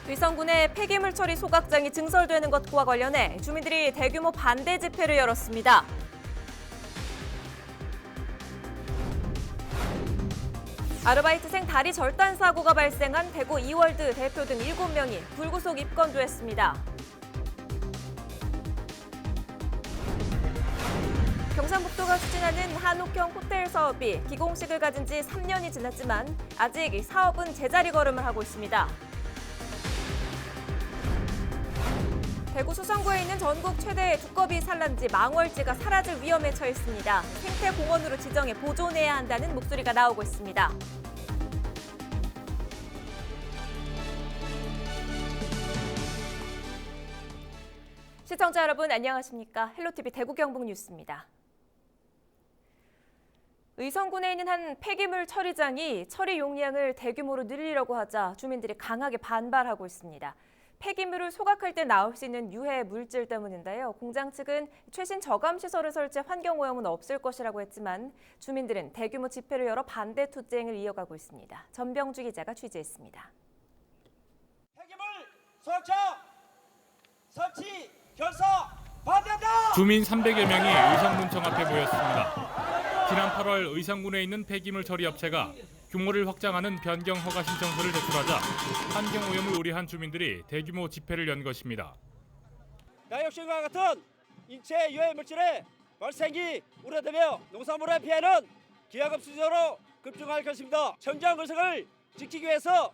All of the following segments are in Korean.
의성군의 폐기물 처리 소각장이 증설되는 것과 관련해 주민들이 대규모 반대 집회를 열었습니다. 아르바이트생 다리 절단 사고가 발생한 대구 이월드 대표 등 7명이 불구속 입건됐습니다. 경상북도가 추진하는 한옥형 호텔 사업이 기공식을 가진 지 3년이 지났지만 아직 사업은 제자리 걸음을 하고 있습니다. 대구 수성구에 있는 전국 최대의 두꺼비 산란지 망월지가 사라질 위험에 처했습니다. 생태공원으로 지정해 보존해야 한다는 목소리가 나오고 있습니다. 시청자 여러분 안녕하십니까? 헬로티비 대구 경북 뉴스입니다. 의성군에 있는 한 폐기물 처리장이 처리 용량을 대규모로 늘리려고 하자 주민들이 강하게 반발하고 있습니다. 폐기물을 소각할 때 나올 수 있는 유해 물질 때문인데요. 공장 측은 최신 저감 시설을 설치해 환경 오염은 없을 것이라고 했지만 주민들은 대규모 집회를 열어 반대 투쟁을 이어가고 있습니다. 전병주 기자가 취재했습니다. 폐기물 소각차 설치 결사 반대한다! 주민 300여 명이 의성군청 앞에 모였습니다. 지난 8월 의성군에 있는 폐기물 처리 업체가 규모를 확장하는 변경 허가 신청서를 제출하자 환경오염을 우려한 주민들이 대규모 집회를 연 것입니다. 다이옥신과 같은 인체 유해 물질의 발생이 우려되며 농산물의 피해는 기하급수적으로 급증할 것입니다. 청정 건설을 지키기 위해서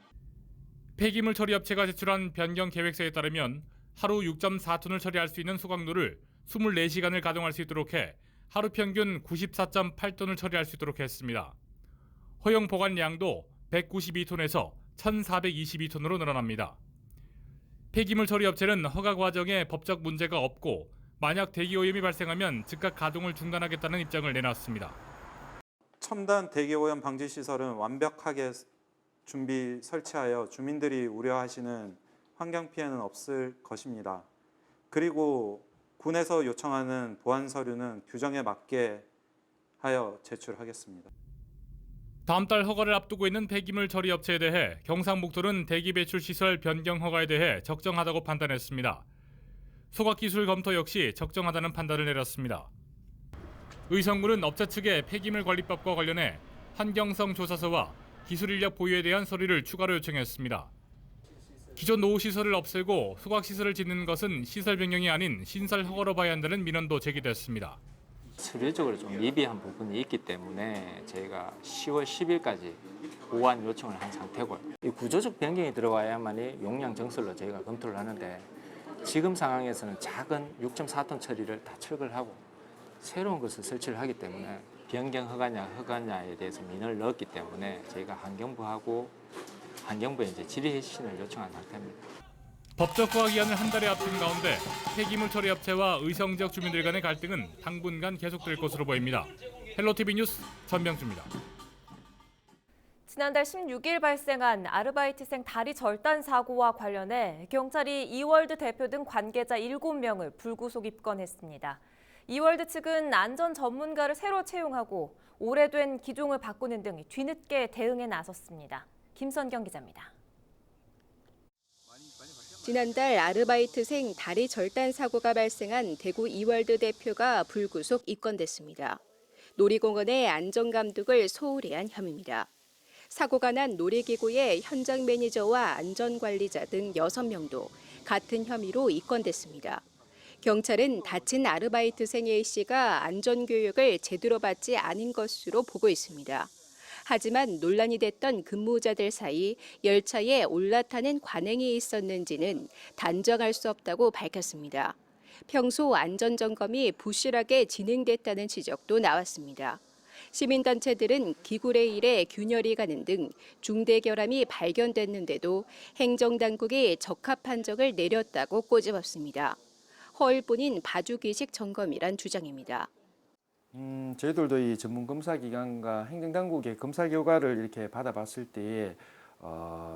폐기물 처리 업체가 제출한 변경 계획서에 따르면 하루 6.4톤을 처리할 수 있는 소각로를 24시간을 가동할 수 있도록 해 하루 평균 94.8톤을 처리할 수 있도록 했습니다. 허용 보관량도 192톤에서 1,422톤으로 늘어납니다. 폐기물 처리 업체는 허가 과정에 법적 문제가 없고 만약 대기오염이 발생하면 즉각 가동을 중단하겠다는 입장을 내놨습니다. 첨단 대기오염 방지 시설은 완벽하게 준비 설치하여 주민들이 우려하시는 환경 피해는 없을 것입니다. 그리고 군에서 요청하는 보안 서류는 규정에 맞게 하여 제출하겠습니다. 다음 달 허가를 앞두고 있는 폐기물 처리 업체에 대해 경상북도는 대기 배출 시설 변경 허가에 대해 적정하다고 판단했습니다. 소각 기술 검토 역시 적정하다는 판단을 내렸습니다. 의성군은 업체 측에 폐기물 관리법과 관련해 환경성 조사서와 기술 인력 보유에 대한 서류를 추가로 요청했습니다. 기존 노후 시설을 없애고 소각 시설을 짓는 것은 시설 변경이 아닌 신설 허가로 봐야 한다는 민원도 제기됐습니다. 서류적으로 좀 미비한 부분이 있기 때문에 저희가 10월 10일까지 보완 요청을 한 상태고요. 이 구조적 변경이 들어와야만이 용량 정설로 저희가 검토를 하는데 지금 상황에서는 작은 6.4톤 처리를 다 철거를 하고 새로운 것을 설치를 하기 때문에 변경 허가냐에 대해서 민원을 넣었기 때문에 저희가 환경부에 이제 질의해신을 요청한 상태입니다. 법적 허가 기한을 한 달에 앞둔 가운데 폐기물 처리 업체와 의성 지역 주민들 간의 갈등은 당분간 계속될 것으로 보입니다. 헬로티비 뉴스 전병주입니다. 지난달 16일 발생한 아르바이트생 다리 절단 사고와 관련해 경찰이 이월드 대표 등 관계자 7명을 불구속 입건했습니다. 이월드 측은 안전 전문가를 새로 채용하고 오래된 기종을 바꾸는 등 뒤늦게 대응에 나섰습니다. 김선경 기자입니다. 지난달 아르바이트생 다리 절단 사고가 발생한 대구 이월드 대표가 불구속 입건됐습니다. 놀이공원의 안전감독을 소홀히 한 혐의입니다. 사고가 난 놀이기구의 현장 매니저와 안전관리자 등 6명도 같은 혐의로 입건됐습니다. 경찰은 다친 아르바이트생 A씨가 안전교육을 제대로 받지 않은 것으로 보고 있습니다. 하지만 논란이 됐던 근무자들 사이 열차에 올라타는 관행이 있었는지는 단정할 수 없다고 밝혔습니다. 평소 안전점검이 부실하게 진행됐다는 지적도 나왔습니다. 시민단체들은 기구 레일에 균열이 가는 등 중대 결함이 발견됐는데도 행정당국이 적합 판정을 내렸다고 꼬집었습니다. 허일 뿐인 봐주기식 점검이란 주장입니다. 저희들도 이 전문 검사 기관과 행정당국의 검사 결과를 이렇게 받아봤을 때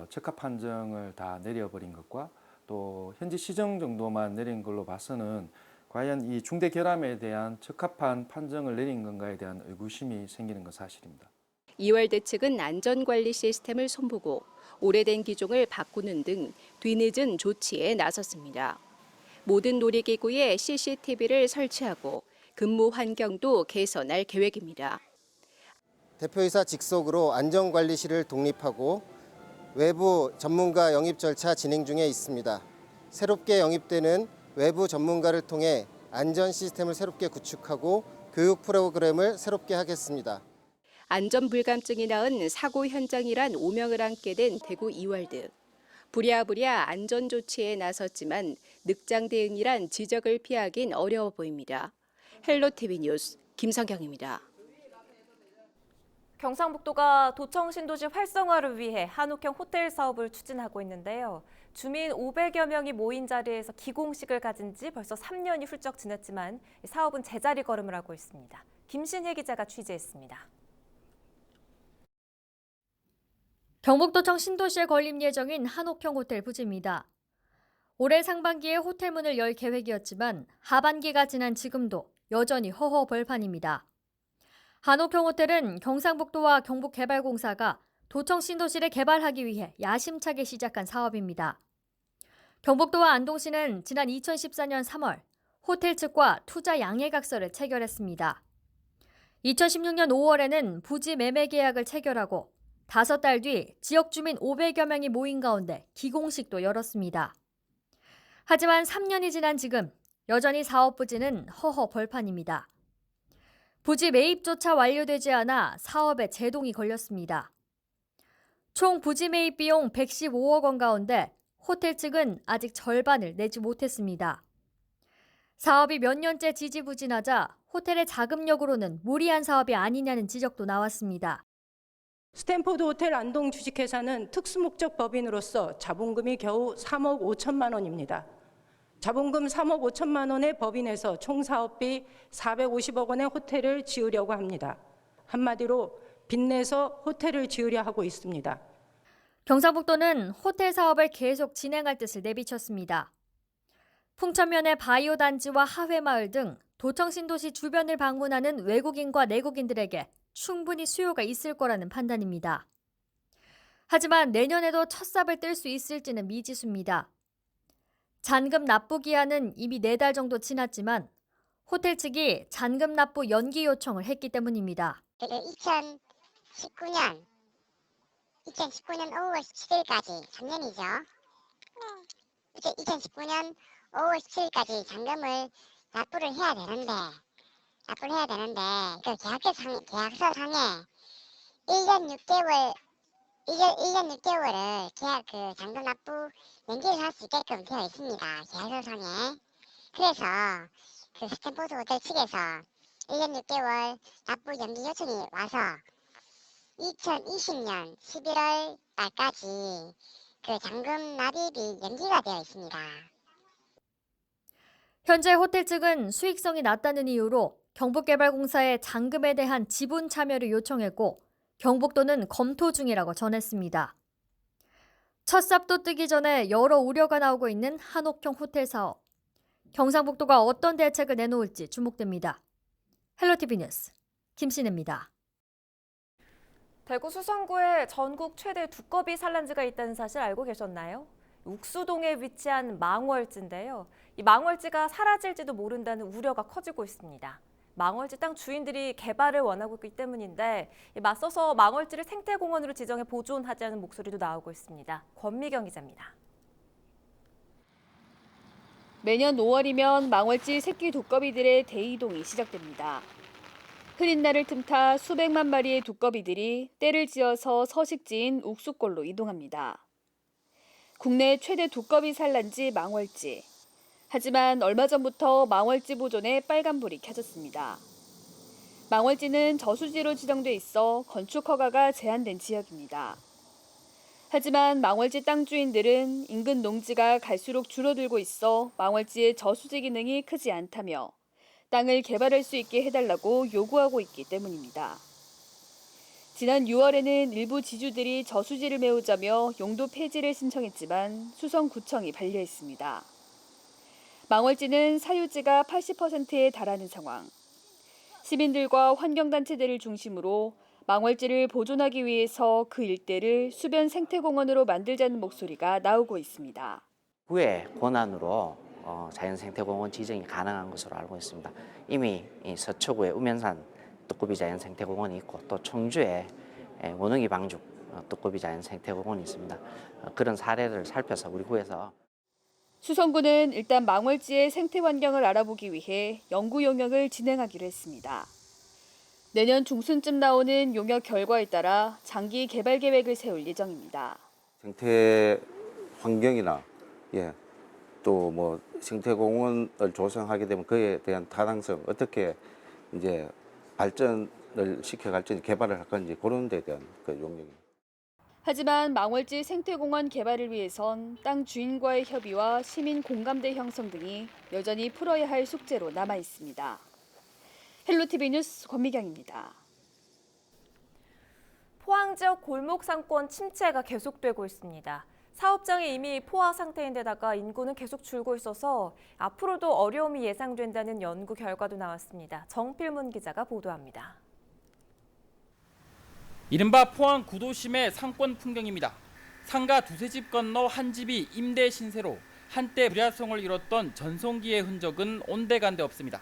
적합 판정을 다 내려버린 것과 또 현지 시정 정도만 내린 걸로 봐서는 과연 이 중대 결함에 대한 적합한 판정을 내린 건가에 대한 의구심이 생기는 건 사실입니다. 이월드 측은 안전관리 시스템을 손보고 오래된 기종을 바꾸는 등 뒤늦은 조치에 나섰습니다. 모든 놀이기구에 CCTV를 설치하고 근무 환경도 개선할 계획입니다. 대표이사 직속으로 안전관리실을 독립하고 외부 전문가 영입 절차 진행 중에 있습니다. 새롭게 영입되는 외부 전문가를 통해 안전 시스템을 새롭게 구축하고 교육 프로그램을 새롭게 하겠습니다. 안전불감증이 낳은 사고 현장이란 오명을 안게 된 대구 이월드. 부랴부랴 안전조치에 나섰지만 늑장 대응이란 지적을 피하긴 어려워 보입니다. 헬로티비 뉴스 김성경입니다. 경상북도가 도청 신도시 활성화를 위해 한옥형 호텔 사업을 추진하고 있는데요. 주민 500여 명이 모인 자리에서 기공식을 가진 지 벌써 3년이 훌쩍 지났지만 사업은 제자리 걸음을 하고 있습니다. 김신혜 기자가 취재했습니다. 경북도청 신도시에 건립 예정인 한옥형 호텔 부지입니다. 올해 상반기에 호텔 문을 열 계획이었지만 하반기가 지난 지금도 여전히 허허벌판입니다. 한옥형 호텔은 경상북도와 경북개발공사가 도청 신도시를 개발하기 위해 야심차게 시작한 사업입니다. 경북도와 안동시는 지난 2014년 3월 호텔 측과 투자 양해각서를 체결했습니다. 2016년 5월에는 부지 매매 계약을 체결하고 5달 뒤 지역 주민 500여 명이 모인 가운데 기공식도 열었습니다. 하지만 3년이 지난 지금 여전히 사업 부지는 허허벌판입니다. 부지 매입조차 완료되지 않아 사업에 제동이 걸렸습니다. 총 부지 매입 비용 115억 원 가운데 호텔 측은 아직 절반을 내지 못했습니다. 사업이 몇 년째 지지부진하자 호텔의 자금력으로는 무리한 사업이 아니냐는 지적도 나왔습니다. 스탠포드 호텔 안동 주식회사는 특수목적 법인으로서 자본금이 겨우 3억 5천만 원입니다. 자본금 3억 5천만 원의 법인에서 총 사업비 450억 원의 호텔을 지으려고 합니다. 한마디로 빚내서 호텔을 지으려 하고 있습니다. 경상북도는 호텔 사업을 계속 진행할 뜻을 내비쳤습니다. 풍천면의 바이오 단지와 하회마을 등 도청 신도시 주변을 방문하는 외국인과 내국인들에게 충분히 수요가 있을 거라는 판단입니다. 하지만 내년에도 첫 삽을 뜰 수 있을지는 미지수입니다. 잔금 납부 기한은 이미 4달 정도 지났지만 호텔 측이 잔금 납부 연기 요청을 했기 때문입니다. 2019년 5월 17일까지 작년이죠. 이제 2019년 5월 17일까지 잔금을 납부를 해야 되는데 그 계약서상에 1년 6개월을 계약 그 잔금 납부 연기를 할 수 있게끔 되어 있습니다. 계약서상에. 그래서 그 스탠포드 호텔 측에서 1년 6개월 납부 연기 요청이 와서 2020년 11월 달까지 그 잔금 납입이 연기가 되어 있습니다. 현재 호텔 측은 수익성이 낮다는 이유로 경북개발공사에 잔금에 대한 지분 참여를 요청했고 경북도는 검토 중이라고 전했습니다. 첫 삽도 뜨기 전에 여러 우려가 나오고 있는 한옥형 호텔 사업. 경상북도가 어떤 대책을 내놓을지 주목됩니다. 헬로티비 뉴스 김신혜입니다. 대구 수성구에 전국 최대 두꺼비 산란지가 있다는 사실 알고 계셨나요? 욱수동에 위치한 망월지인데요. 이 망월지가 사라질지도 모른다는 우려가 커지고 있습니다. 망월지 땅 주인들이 개발을 원하고 있기 때문인데 맞서서 망월지를 생태공원으로 지정해 보존하자는 목소리도 나오고 있습니다. 권미경 기자입니다. 매년 5월이면 망월지 새끼 두꺼비들의 대이동이 시작됩니다. 흐린 날을 틈타 수백만 마리의 두꺼비들이 떼를 지어서 서식지인 욱수골로 이동합니다. 국내 최대 두꺼비 산란지 망월지. 하지만 얼마 전부터 망월지 보존에 빨간불이 켜졌습니다. 망월지는 저수지로 지정돼 있어 건축 허가가 제한된 지역입니다. 하지만 망월지 땅 주인들은 인근 농지가 갈수록 줄어들고 있어 망월지의 저수지 기능이 크지 않다며 땅을 개발할 수 있게 해달라고 요구하고 있기 때문입니다. 지난 6월에는 일부 지주들이 저수지를 메우자며 용도 폐지를 신청했지만 수성구청이 반려했습니다. 망월지는 사유지가 80%에 달하는 상황. 시민들과 환경단체들을 중심으로 망월지를 보존하기 위해서 그 일대를 수변 생태공원으로 만들자는 목소리가 나오고 있습니다. 후에 권한으로 자연생태공원 지정이 가능한 것으로 알고 있습니다. 이미 이 서초구에 우면산 뚜꾸비 자연생태공원이 있고 또 청주에 원흥이 방죽 뚜꾸비 자연생태공원이 있습니다. 그런 사례를 살펴서 우리 구에서 수성구는 일단 망월지의 생태 환경을 알아보기 위해 연구 용역을 진행하기로 했습니다. 내년 중순쯤 나오는 용역 결과에 따라 장기 개발 계획을 세울 예정입니다. 생태 환경이나 또 뭐 생태공원을 조성하게 되면 그에 대한 타당성 어떻게 이제 발전을 시켜갈지 개발을 할 건지 그런 데 대한 그 용역입니다. 하지만 망월지 생태공원 개발을 위해선 땅 주인과의 협의와 시민 공감대 형성 등이 여전히 풀어야 할 숙제로 남아 있습니다. 헬로티비 뉴스 권미경입니다. 포항 지역 골목 상권 침체가 계속되고 있습니다. 사업장이 이미 포화 상태인데다가 인구는 계속 줄고 있어서 앞으로도 어려움이 예상된다는 연구 결과도 나왔습니다. 정필문 기자가 보도합니다. 이른바 포항 구도심의 상권 풍경입니다. 상가 두세 집 건너 한 집이 임대 신세로 한때 불야성을 이뤘던 전성기의 흔적은 온데간데 없습니다.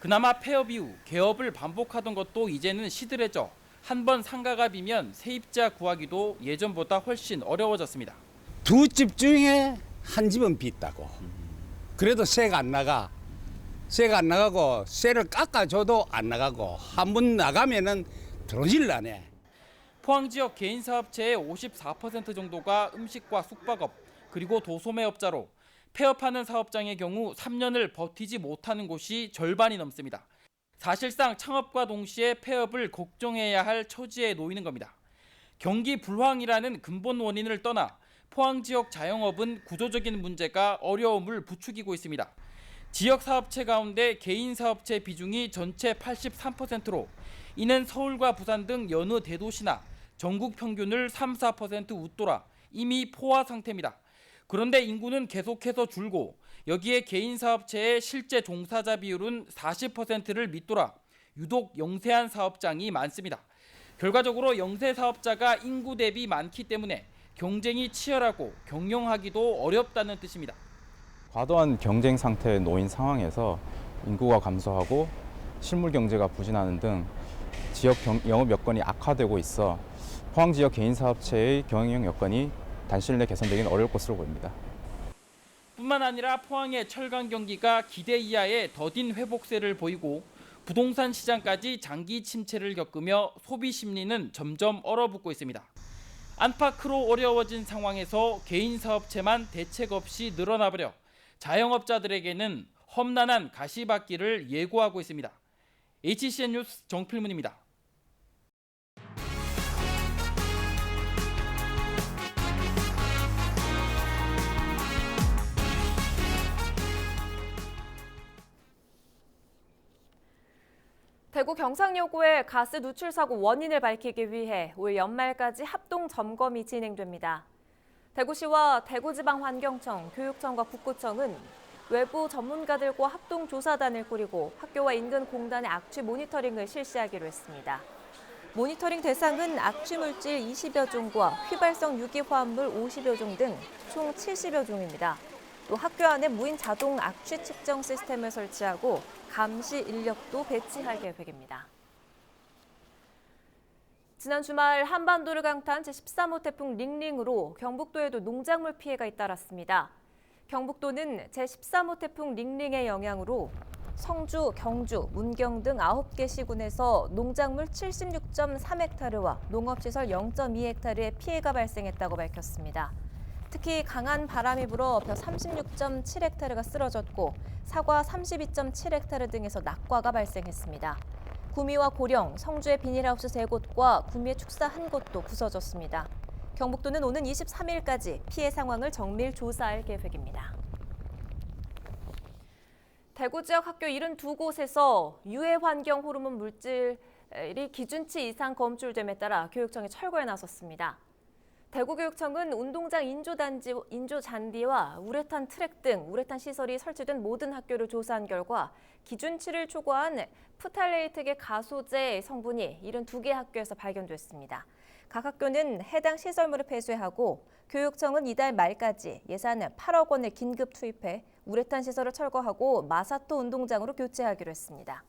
그나마 폐업 이후 개업을 반복하던 것도 이제는 시들해져 한 번 상가가 비면 세입자 구하기도 예전보다 훨씬 어려워졌습니다. 두 집 중에 한 집은 빚다고. 그래도 세가 안 나가. 세가 안 나가고 세를 깎아줘도 안 나가고 한 번 나가면은 들어질 않네. 포항 지역 개인 사업체의 54% 정도가 음식과 숙박업 그리고 도소매업자로 폐업하는 사업장의 경우 3년을 버티지 못하는 곳이 절반이 넘습니다. 사실상 창업과 동시에 폐업을 걱정해야 할 처지에 놓이는 겁니다. 경기 불황이라는 근본 원인을 떠나 포항 지역 자영업은 구조적인 문제가 어려움을 부추기고 있습니다. 지역 사업체 가운데 개인 사업체 비중이 전체 83%로 이는 서울과 부산 등 여느 대도시나 전국 평균을 3, 4% 웃돌아 이미 포화 상태입니다. 그런데 인구는 계속해서 줄고 여기에 개인 사업체의 실제 종사자 비율은 40%를 밑돌아 유독 영세한 사업장이 많습니다. 결과적으로 영세 사업자가 인구 대비 많기 때문에 경쟁이 치열하고 경영하기도 어렵다는 뜻입니다. 과도한 경쟁 상태에 놓인 상황에서 인구가 감소하고 실물 경제가 부진하는 등 지역 영업 여건이 악화되고 있어 포항 지역 개인 사업체의 경영 여건이 단시일 내 개선되기는 어려울 것으로 보입니다. 뿐만 아니라 포항의 철강 경기가 기대 이하의 더딘 회복세를 보이고 부동산 시장까지 장기 침체를 겪으며 소비 심리는 점점 얼어붙고 있습니다. 안팎으로 어려워진 상황에서 개인 사업체만 대책 없이 늘어나버려 자영업자들에게는 험난한 가시밭길을 예고하고 있습니다. HCN 뉴스 정필문입니다. 대구 경상여고의 가스 누출 사고 원인을 밝히기 위해 올 연말까지 합동 점검이 진행됩니다. 대구시와 대구지방환경청, 교육청과 북구청은 외부 전문가들과 합동 조사단을 꾸리고 학교와 인근 공단의 악취 모니터링을 실시하기로 했습니다. 모니터링 대상은 악취 물질 20여 종과 휘발성 유기 화합물 50여 종 등 총 70여 종입니다. 또 학교 안에 무인 자동 악취 측정 시스템을 설치하고 감시 인력도 배치할 계획입니다. 지난 주말 한반도를 강타한 제13호 태풍 링링으로 경북도에도 농작물 피해가 잇따랐습니다. 경북도는 제13호 태풍 링링의 영향으로 성주, 경주, 문경 등 9개 시군에서 농작물 76.3헥타르와 농업시설 0.2헥타르의 피해가 발생했다고 밝혔습니다. 특히 강한 바람이 불어 벼 36.7헥타르가 쓰러졌고 사과 32.7헥타르 등에서 낙과가 발생했습니다. 구미와 고령, 성주의 비닐하우스 3곳과 구미의 축사 1곳도 부서졌습니다. 경북도는 오는 23일까지 피해 상황을 정밀 조사할 계획입니다. 대구 지역 학교 72곳에서 유해 환경 호르몬 물질이 기준치 이상 검출됨에 따라 교육청이 철거에 나섰습니다. 대구교육청은 운동장 인조잔디와 우레탄 트랙 등 우레탄 시설이 설치된 모든 학교를 조사한 결과 기준치를 초과한 프탈레이트계 가소제 성분이 72개 학교에서 발견됐습니다. 각 학교는 해당 시설물을 폐쇄하고 교육청은 이달 말까지 예산 8억 원을 긴급 투입해 우레탄 시설을 철거하고 마사토 운동장으로 교체하기로 했습니다.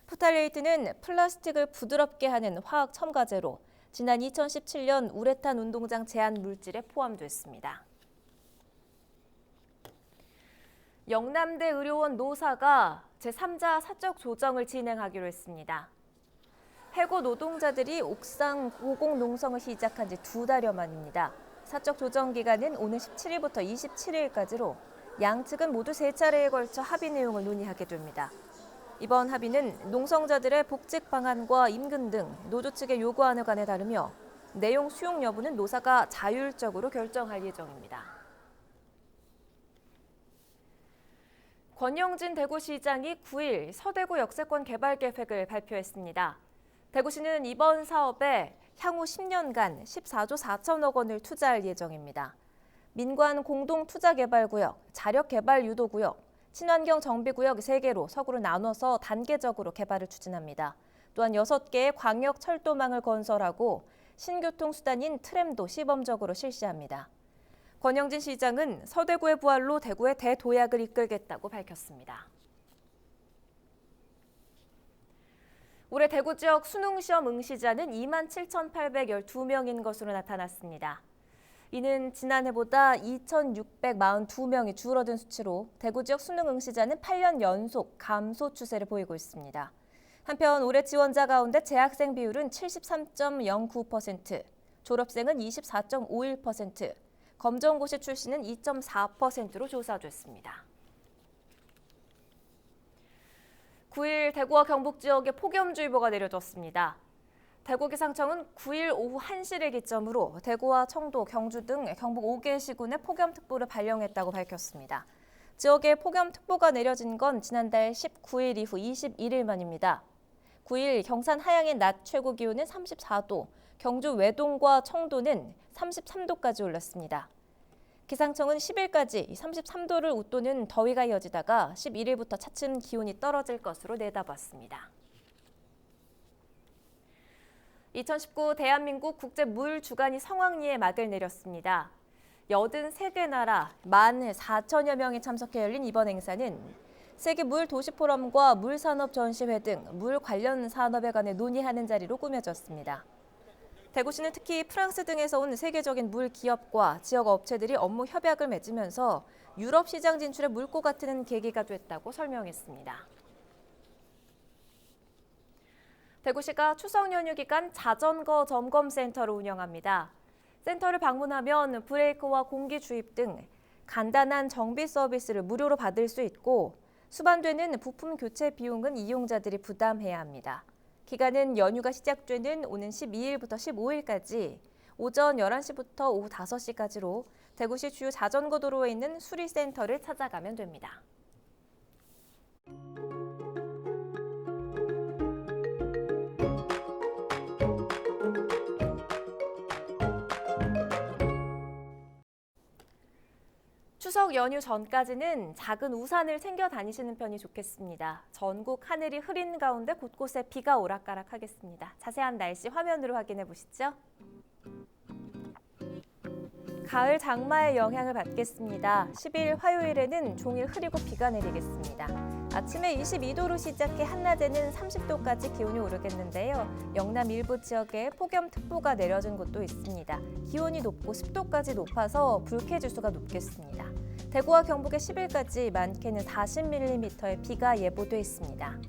프탈레이트는 플라스틱을 부드럽게 하는 화학 첨가제로 지난 2017년 우레탄 운동장 제한 물질에 포함됐습니다. 영남대 의료원 노사가 제3자 사적 조정을 진행하기로 했습니다. 해고 노동자들이 옥상 고공 농성을 시작한 지 2달여 만입니다. 사적 조정 기간은 오는 17일부터 27일까지로 양측은 모두 3차례에 걸쳐 합의 내용을 논의하게 됩니다. 이번 합의는 농성자들의 복직 방안과 임금 등 노조 측의 요구안에 관해 다르며 내용 수용 여부는 노사가 자율적으로 결정할 예정입니다. 권영진 대구시장이 9일 서대구 역세권 개발 계획을 발표했습니다. 대구시는 이번 사업에 향후 10년간 14조 4천억 원을 투자할 예정입니다. 민관 공동투자개발구역, 자력개발유도구역, 친환경 정비구역 3개로 서구로 나눠서 단계적으로 개발을 추진합니다. 또한 6개의 광역 철도망을 건설하고 신교통수단인 트램도 시범적으로 실시합니다. 권영진 시장은 서대구의 부활로 대구의 대도약을 이끌겠다고 밝혔습니다. 올해 대구 지역 수능시험 응시자는 27,812명인 것으로 나타났습니다. 이는 지난해보다 2,642명이 줄어든 수치로 대구 지역 수능 응시자는 8년 연속 감소 추세를 보이고 있습니다. 한편 올해 지원자 가운데 재학생 비율은 73.09%, 졸업생은 24.51%, 검정고시 출신은 2.4%로 조사됐습니다. 9일 대구와 경북 지역에 폭염주의보가 내려졌습니다. 대구기상청은 9일 오후 1시를 기점으로 대구와 청도, 경주 등 경북 5개 시군에 폭염특보를 발령했다고 밝혔습니다. 지역에 폭염특보가 내려진 건 지난달 19일 이후 21일 만입니다. 9일 경산 하양의 낮 최고 기온은 34도, 경주 외동과 청도는 33도까지 올랐습니다. 기상청은 10일까지 33도를 웃도는 더위가 이어지다가 11일부터 차츰 기온이 떨어질 것으로 내다봤습니다. 2019 대한민국 국제물주간이 성황리에 막을 내렸습니다. 83개 나라 14,000여 명이 참석해 열린 이번 행사는 세계물도시포럼과 물산업전시회 등 물 관련 산업에 관해 논의하는 자리로 꾸며졌습니다. 대구시는 특히 프랑스 등에서 온 세계적인 물 기업과 지역 업체들이 업무 협약을 맺으면서 유럽 시장 진출에 물꼬가 트는 계기가 됐다고 설명했습니다. 대구시가 추석 연휴 기간 자전거 점검센터를 운영합니다. 센터를 방문하면 브레이크와 공기 주입 등 간단한 정비 서비스를 무료로 받을 수 있고 수반되는 부품 교체 비용은 이용자들이 부담해야 합니다. 기간은 연휴가 시작되는 오는 12일부터 15일까지 오전 11시부터 오후 5시까지로 대구시 주요 자전거 도로에 있는 수리센터를 찾아가면 됩니다. 추석 연휴 전까지는 작은 우산을 챙겨 다니시는 편이 좋겠습니다. 전국 하늘이 흐린 가운데 곳곳에 비가 오락가락하겠습니다. 자세한 날씨 화면으로 확인해 보시죠. 가을 장마의 영향을 받겠습니다. 10일 화요일에는 종일 흐리고 비가 내리겠습니다. 아침에 22도로 시작해 한낮에는 30도까지 기온이 오르겠는데요. 영남 일부 지역에 폭염특보가 내려진 곳도 있습니다. 기온이 높고 습도까지 높아서 불쾌지수가 높겠습니다. 대구와 경북에 10일까지 많게는 40mm의 비가 예보돼 있습니다.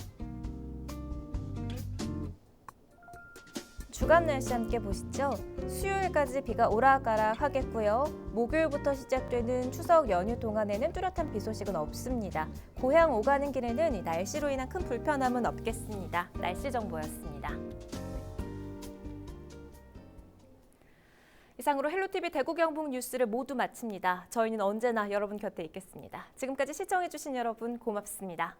주간 날씨 함께 보시죠. 수요일까지 비가 오락가락 하겠고요. 목요일부터 시작되는 추석 연휴 동안에는 뚜렷한 비 소식은 없습니다. 고향 오가는 길에는 날씨로 인한 큰 불편함은 없겠습니다. 날씨 정보였습니다. 이상으로 헬로티비 대구 경북 뉴스를 모두 마칩니다. 저희는 언제나 여러분 곁에 있겠습니다. 지금까지 시청해주신 여러분 고맙습니다.